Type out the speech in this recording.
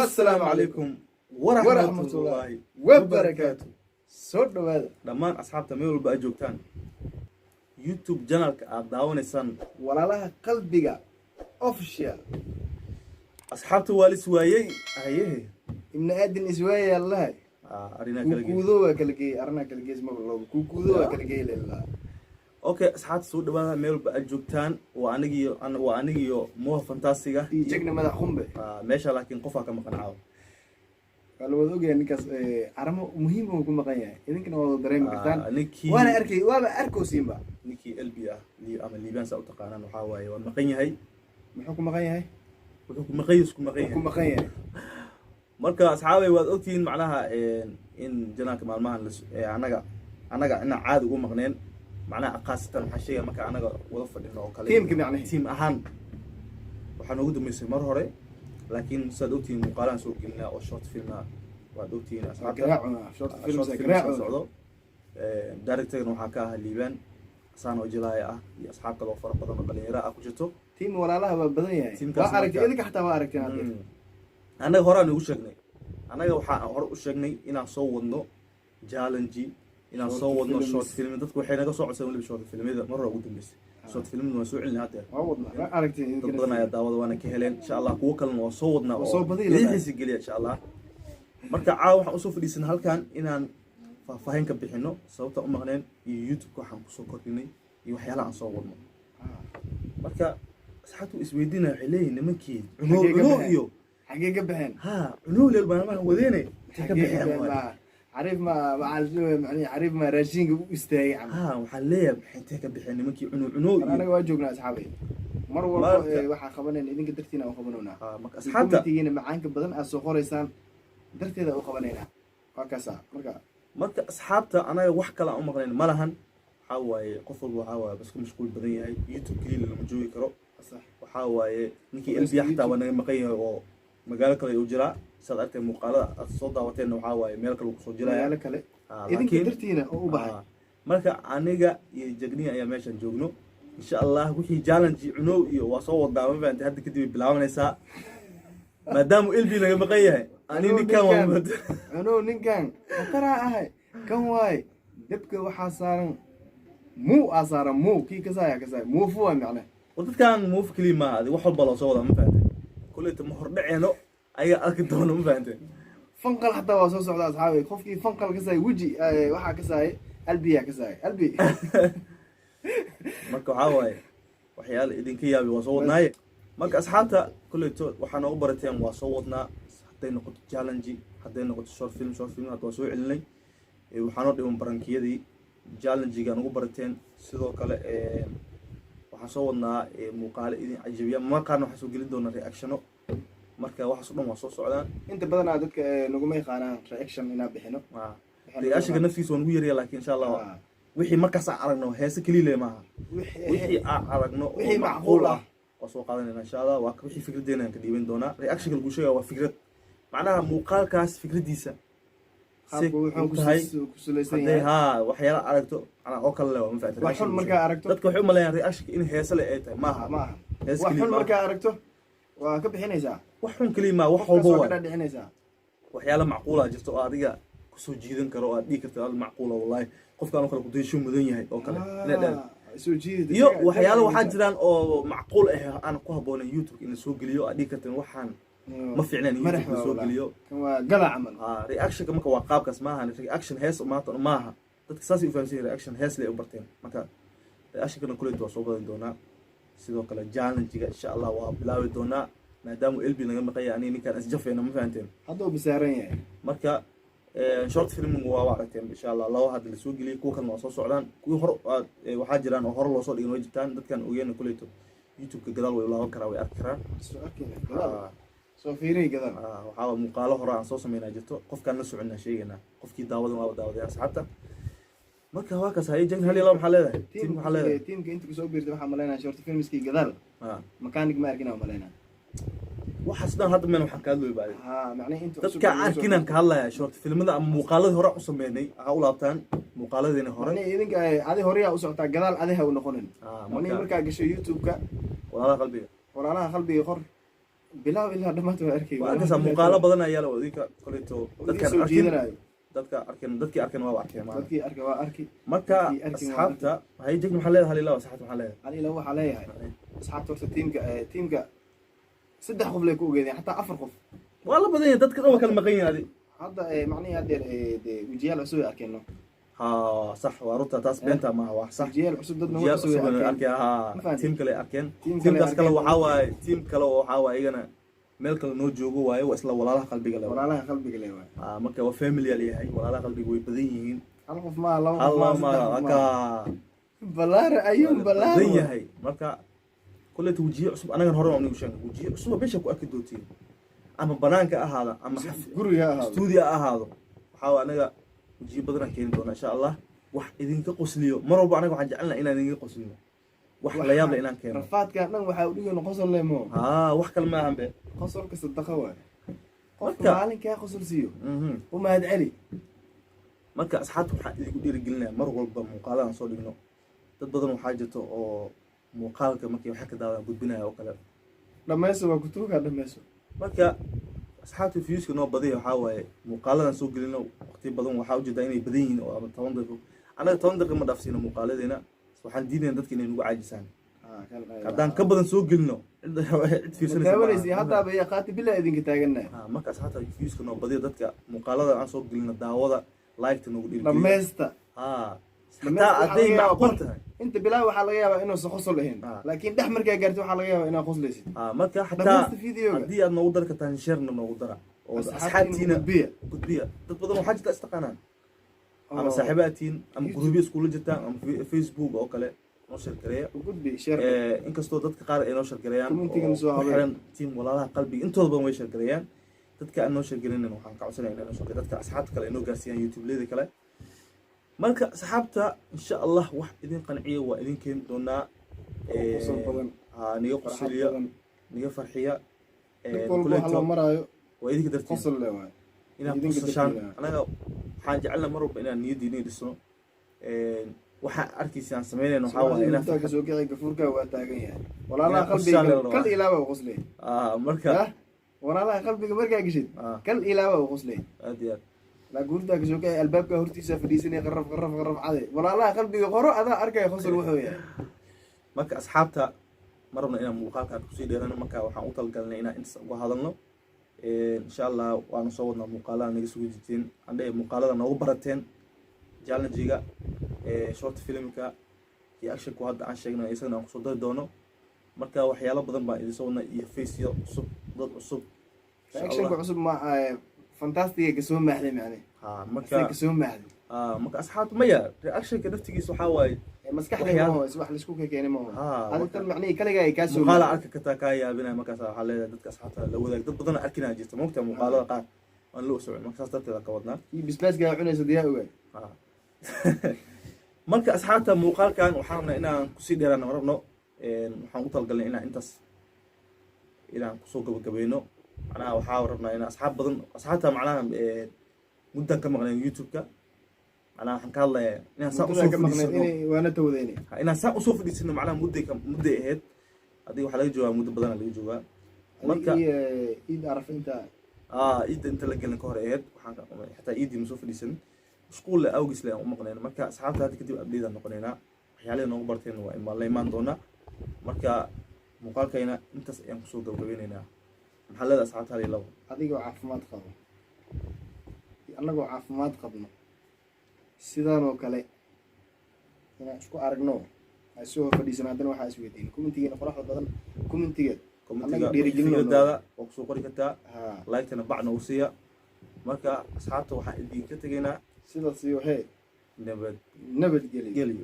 السلام عليكم ورحمة الله وبركاته. soo dhawaada dhammaan asxaabta meel walba ay joogtaan YouTube channelka aad daawanaysaan walaalaha qalbiga official asxaabta waalis waayay ayehe ibn aadan iswaaya allah arina kala geey kuudo waa kala geey arina kala geey ma loo kuudo waa kala geey leeyahay okay asxaabta soo dhawaada meel walba ay joogtaan waa anigiyo Mo Fantastiga jigna madax qumbe meesha laakiin qof ka maqan caaw قالوا وذوق يعني كاس عرمه مهم وكم مقنعه إذا كنا وضع دريم كتان وأنا أركي وأنا أركو سيمبا نيكي البيئة لي أما الليبان سأتقانا وحاواي والمقنية هاي محكم مقنية هاي محكم مقيسكم مقنية مركا أصحابي وأوتين معناها إن جناك مع المهن أنا عاد وقوم مقنين معناها قاسة حشية مكا أنا وظفت إنه أوكالي تيم كم يعني تيم أهان وحنوجد ميسي مرهوري لكن صدقتي مقارنة سوق لنا أو شورت فيلم وعدوتي ناس شورت فيلم صعدوا دايركتور وحكاها الليبان صانوا جلاية أصحاب كلو فرق بدن قليلة أكو جتو تيم ولا لها بدنيا وأرك إذا كحتى وأرك أنا هراني وشجني أنا هر وشجني إن أصوّدنا جالنجي إن أصوّدنا شورت فيلم تذكر حين قصوا عسول بشورت فيلم إذا مرة قدام بس صوت فيلم مسؤول عن هذا. عوضنا. أركتين. تقدرنا يا داود وأنا كهلين إن شاء الله كوكلنا وصوتنا. وصوت بديل. ليه سجلي إن شاء الله. مركا عاو حنصوف لي سن هالكان إن فاهم كبيحنو صوت أمغنين يوتيوب كوحن كسوكر فيني يوحيلا عن صوتنا. مركا ساعته اسميدنا عليه نمكي. عنو إيو. حقيقة بحين. ها عنو للبنات وديني. حقيقة عارف ما يعني عارف ما راشين يستاهي وحليه حتى كبحين منكي عنو انا واجوقنا اصحابي مر والله waxa qabaneen idinka dartiina oo qabanona asxaabta tiina macaanka badan aad soo qoraysaan darteeda oo qabanayna waa kaasa marka asxaabta anaga wax kala u maqleen malahan waxa waaye qof walba waxa waaye bas ku mashquul badan yahay YouTube kaliya lama joogi karo waxa waaye ninkii LB xataa wanaga maqan yahay oo magaalo kale uu jiraa sad artay muuqaalada aad soo daawateen waxa waaye meel kale uu soo jiraa magaalo kale idinka dartiina oo u baxay marka aniga iyo jagniya ayaa meeshan joogno insha Allah wixii challenge cunow iyo waa soo wadaa ma fahanti hadda kadib bilaabanaysa maadaama LB naga maqan yahay ani ninkan waa mad cunow ninkan tara ahay kan waay dabka waxa saaran muu kii kasaaya muu fuwa macna wadadkan muu fikli ma hadi wax walba loo soo wadaa ma fahanti kulleeta ma hordhaceeno ayaa arki doona ma fahanti fanqal hatta waa soo socda asxaabi qofkii fanqal kasaay waji waxa kasaay albiya kasaay albi marka waxa waaye waxyaalo idinka yaabi waa soo wadnaaye marka asxaabta kulleeto waxaan ugu barateen waa soo wadnaa haday noqoto challenge haday noqoto short film hadda soo celinay waxaan oo dhiman barankiyadii challenge-ga ugu barateen sidoo kale waxaan soo wadnaa muuqaalo idin cajabiya markaan waxa soo gelin doona reactiono marka waxa soo dhan waa soo socdaan inta badan aad dadka nagu ma yaqaanaan reaction ina bixino reaction naftiisa waa nagu yareeyaa laakiin insha Allah wixii markaas aan aragno heese kaliya maaha wixii aan aragno wixii macquul ah oo soo qaadanayna insha Allah waa wixii fikradeena ka dhiiban doona reaction lagu sheegay waa fikrad macnaha muuqaalkaas fikradiisa wuxuu ku saleysan yahay waxyaalo aragto ana oo kale waa ma fahanteen waxan marka aragto dadka waxay u maleeyaan reaction in heese la ay tahay maaha waxan marka aragto waa ka bixinaysaa wax xun kaliya ma wax walba waa ka dhixinaysaa waxyaalo macquul ah jirto oo adiga ku soo jiidan karo oo aad dhigi karto macquul ah wallahi qofkaan kale ku deesho mudan yahay oo kale soo jiid iyo waxyaalo waxa jiraan oo macquul ah aan ku haboonin YouTube in soo geliyo aad dhigi karto waxaan ma fiicnaan YouTube soo geliyo waa gala amal reaction marka waa qaabkaas maaha reaction hees maaha dadka saasi u fahamsan reaction hees leh u barteen marka reaction kana kulay waa soo badan doonaa sidoo kale challenge-ga insha Allah waa bilaawi doonaa maadaama LB naga maqay ani ninkan isjafeena ma fahanteen hadda uu bisaaran yahay marka short film waa aragteen insha Allah loo hadda la soo geliyay kuwa kan waa soo socdaan kuwa hor waxa jiraan oo hor loo soo dhigay way jirtaan dadkan ogeena kuleeto YouTube-ka gadaal way laaban karaa way arki karaan soo fiiray gadaal waxa muuqaalo hore aan soo sameynaa jirto qofkan la soconaa sheegana qofkii daawadan waa daawadaya asxaabta marka waa kaas hay jagn hal iyo laba maxaa leedahay teamka inta ku soo biirtay waxa maleynaa short filmski gadaal mechanic ma arkin maleynaa waxaas dhan hadda meel waxaan ka hadlay baa macnaheedu inta dadka arkinan ka hadlaya short filmada ama muuqaaladii hore u sameynay aha u laabtaan muuqaaladeena hore idinka adi hore u socotaa gadaal adiga u noqonin marka gasho YouTube-ka walaalaha qalbiga qor bilaw ilaa dhamaad waa arkay waa arkaysaa muuqaalo badan ayaa la idinka koleeto dadka soo jeedanayo dadkii arkeen waa arkeen dadkii arkay waa arkay marka asxaabta hay jigna maxaa leedahay halila asxaabta maxaa leedahay halila waxaa leeyahay asxaabta horta tiimka saddex qof lay ku ogeedeen xataa afar qof waa la badan yahay dadka dhan waa kala maqan yahay hadda macnaheedu haddeer wejiyaal cusub ay arkeen ها صح ورطة تاس بنتها ما هو صح جيال عصب ضدنا جيال عصب أركي ها تيم كله أركين تيم كاس كله وحاوي تيم كله وحاوي إيجنا ملك النوجو جوا وإسلا ولا له قلبي قلوا ولا له قلبي قلوا مكة وفاميلي اللي هاي ولا له قلبي قوي بديهين الله ما الله ما أكا بلار أيوم بلار بديه هاي مكة كل توجيه عصب أنا كان هرم نيوشان توجيه عصب بيش أكو أكيد دوتين أما بنانك هذا أما قرية هذا استوديو هذا حاول أنا وجيب بدنا كين دونا إن شاء الله وح إذا إنك قصليو مرة بعنا وحنا جعلنا إن إنك قصليو وح لا يابل إن كين رفعت كأنه وحاولين نقصر ليمو وح كلمة هم به قصر كصدقة واحد قصر معلن كيا قصر سيو وما هاد علي marka asxaabtu waxa idinku dhiirigelinaya mar walba muuqaaladan soo dhigno dad badan waxaa jirto oo muuqaalka markii waxa ka daawadaan gudbinaya oo kale dhamayso waa kutuuga dhamayso marka asxaabtu fiiska noo badiyo waxa waaye muuqaaladan soo gelino waqti badan waxa u jeedaa inay badan yihiin oo ama 10 daqiiqo anaga 10 daqiiqo ma dhaafsiino muuqaaladeena waxaan diidaynaa dadka inay nagu caajisaan haddaan ka badan soo gelino cid fiirsanaysa hadda bay qaati bilaa idinka taaganaa marka asxaabta fiiska noo badiyo dadka muuqaalada aan soo gelino daawada like nagu dhiirigeliyo dhamaysta حتى أدي معقولتها أنت بلا وحلا جاوا إنه سخصل هين لكن ده مركز جرت وحلا جاوا إنه خص ليش مركز حتى أدي أنا نقدر كتنشرنا نقدر أصحابتينا قطبية تطبضوا حاجة استقنان أما صاحباتين أما جروبي سكول جدا أما في فيسبوك أو كله نشر كريه قطبي شر إنك استودت كقارئ نشر كريان وحنا تيم ولا له قلبي أنتوا ضبوا نشر كريان تذكر أنه نشر كريان إنه حنا كعسنا إنه نشر تذكر أصحابك كله إنه جالسين يوتيوب ليه كله marka asxaabta insha Allah wax idin qanciyo waa idin keen doona niyo qosliya niyo farxiya kuleeto maraayo waa idin dartiin qosl leeyahay inaan qosashaan anaga waxaan jecelna mar walba inaan niyadiina dhisno waxa arkiisaan sameeynayno waxa waa inaan ka soo kicay gafuurka waa taagan yahay walaalaha qalbiga kal ilaaba u qoslay marka walaalaha qalbiga markaa gishid kal ilaaba u qoslay aad iyo لا قلت لك شو كي الباب كهرتي سافريسني غرف عادي ولا لا قلبي قرو هذا اركي خسر وحويا marka asxaabta marna inaan muuqaalka ku sii dheerano marka waxaan u talgalnay inaan inta uga hadalno insha Allah waan soo wadnaa muuqaalaha naga soo jiiteen andhay muuqaalada noogu barateen challenge-ga short filmka iyo action ku hadda aan sheegnay isagana aan ku soo dari doono marka waxyaalo badan baan idin soo wadnaa iyo face-yo cusub dad cusub action ku cusub ma fantastic كسوم محلي يعني مركا كسوم محلي مركا أصحاب ميا رياكشن كنفتي سحاوي مسكح لي ما هو اسمح لشكوك كيني ما هو هذا تم معني كل جاي كاسو مقالة أرك كتاكايا بنا مكاسا حالة دتك أصحابها لو ذاك ضد بدنا أركنا جيت ممكن مقالة قا أنا لو سوي مكاسا ترتي ذاك ودنا بس جاي عنا زدياء وين مركا أصحابها مقال كان وحنا إنا كسي ديرنا مربنا وحنا قطل قلنا إنا إنتس إنا كسوق بكبينو أنا وحاول ربنا إن أصحاب بدن أصحابها معناها مدة كم مغني يوتيوب كا أنا حنك الله إن سا أصوف دي وأنا توديني إن سا أصوف دي سنة معناها مدة هاد هذه وحلا يجوا مدة بدن اللي يجوا مركا إيد عرف أنت إيد أنت لقى لك كهر هاد وحنا حتى إيدي مسوف دي سن شقول أوجس له مغنينا مركا أصحابها هذه كتير أبديدا مغنينا حيالي نقبرتين وإما الله يمان دونا مركا مقال كينا أنت يعني كسوق وجبيننا محلد أسعارها لي لو أديكوا عافمات قبل أنا جو عافمات قبلنا سيدانو كله أنا شو أرجنو أسوه فديسنا عندنا واحد أسويتين كومنتيجي نقرأ بدل كومنتيجي ديريجينو هذا وقصو قري كتا لايك أنا بعنا وصية مركا أسعارته واحد دي كتجينا سيدا سيو هي نبت نبت جلي